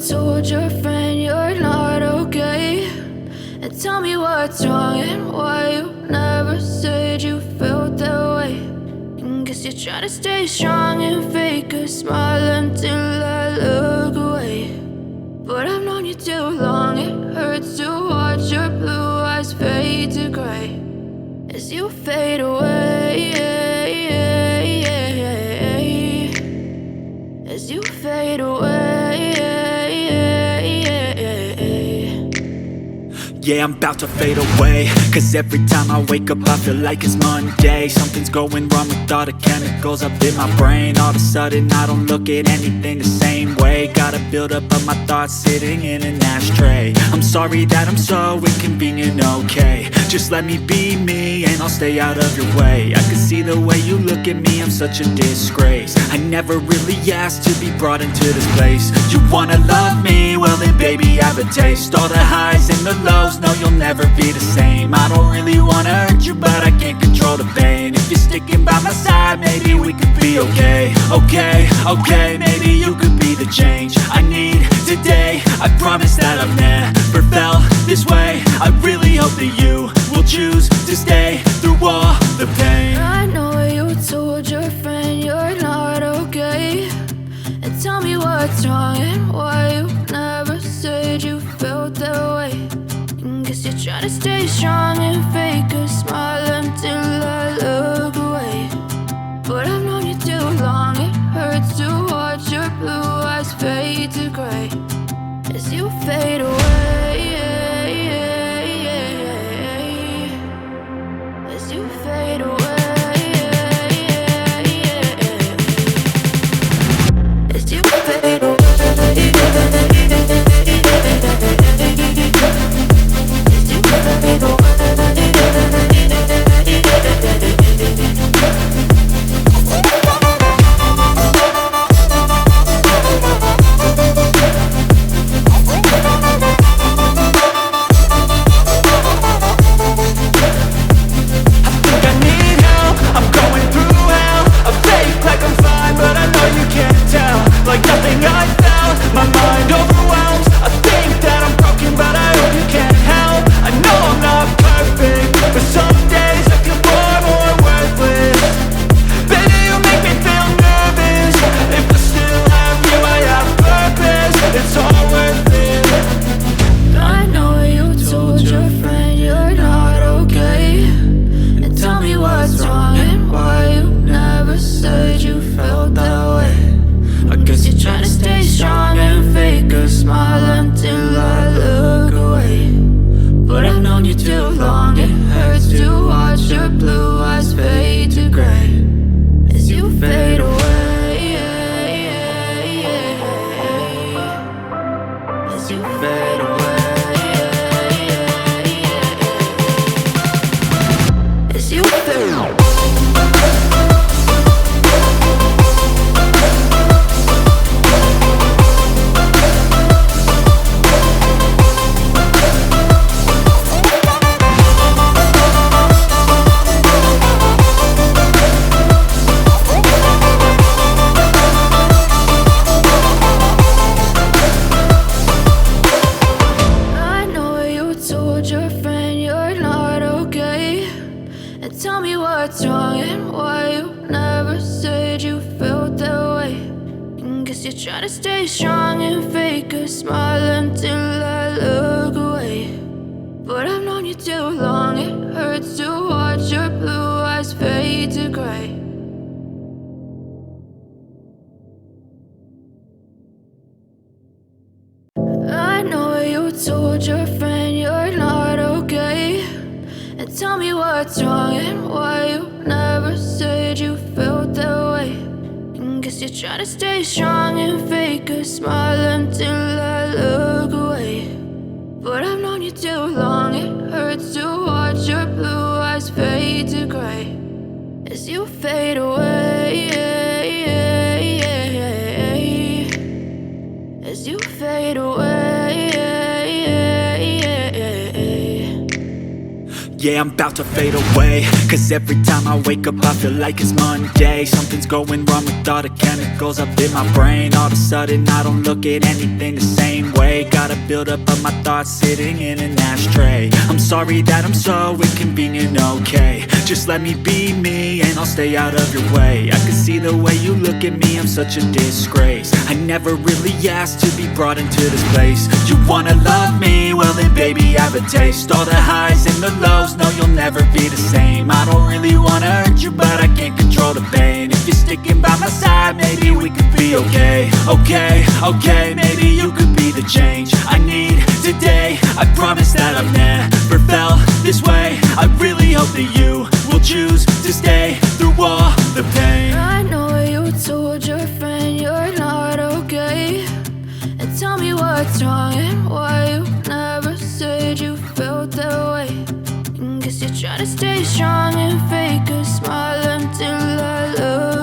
told your friend you're not okay, and tell me what's wrong and why you never said you felt that way. And guess you're trying to stay strong and fake a smile until I look away. But I've known you too long, it hurts to watch your blue eyes fade to gray as you fade away, as you fade away. Yeah, I'm about to fade away, cause every time I wake up I feel like it's Monday. Something's going wrong with all the chemicals up in my brain. All of a sudden I don't look at anything the same way. Gotta build up of my thoughts sitting in an ashtray. I'm sorry that I'm so inconvenient, okay. Just let me be me and I'll stay out of your way. I can see the way you look at me, I'm such a disgrace. I never really asked to be brought into this place. You wanna love me? Well then baby I have a taste. All the highs and the lows, no you'll never be the same. I don't really wanna hurt you but I can't control the pain. If you're sticking by my side maybe we could be okay. Okay, maybe you could be the change I need today. I promise that I've never felt this way. I really hope that you will choose to stay through all the pain. I know you told your friend you're not okay, and tell me what's wrong and why you never said you felt that way. And guess you're trying to stay strong and fake a smile until I look away. But I've known you too long, it hurts to watch your blue eyes fade to gray as you fade away, as you fade away, as you fade away. Try to stay strong and fake a smile until I look away. But I've known you too long, it hurts to watch your blue eyes fade to gray. I know you told your friend you're not okay, and tell me what's wrong and why you never said you felt that way. Guess you're trying to stay strong and fake a smile until I look away. But I've known you too long, it hurts to watch your blue eyes fade to gray as you fade away, as you fade away. Yeah, I'm about to fade away, cause every time I wake up I feel like it's Monday. Something's going wrong with all the chemicals up in my brain. All of a sudden I don't look at anything the same way. Got a buildup of my thoughts sitting in an ashtray. I'm sorry that I'm so inconvenient, okay. Just let me be me and I'll stay out of your way. I can see the way you look at me, I'm such a disgrace. I never really asked to be brought into this place. You wanna love me? Well then baby have a taste. All the highs and the lows, no you'll never be the same. I don't really wanna hurt you but I can't control the pain. If you're sticking by my side maybe we could be okay. Okay, maybe you could be the change I need today. I promise that I've never felt this way. I really hope that you will choose to stay through all the pain. I know you told your friend you're not okay, and tell me what's wrong and why you never said you felt that way. Guess you're trying to stay strong and fake a smile until I love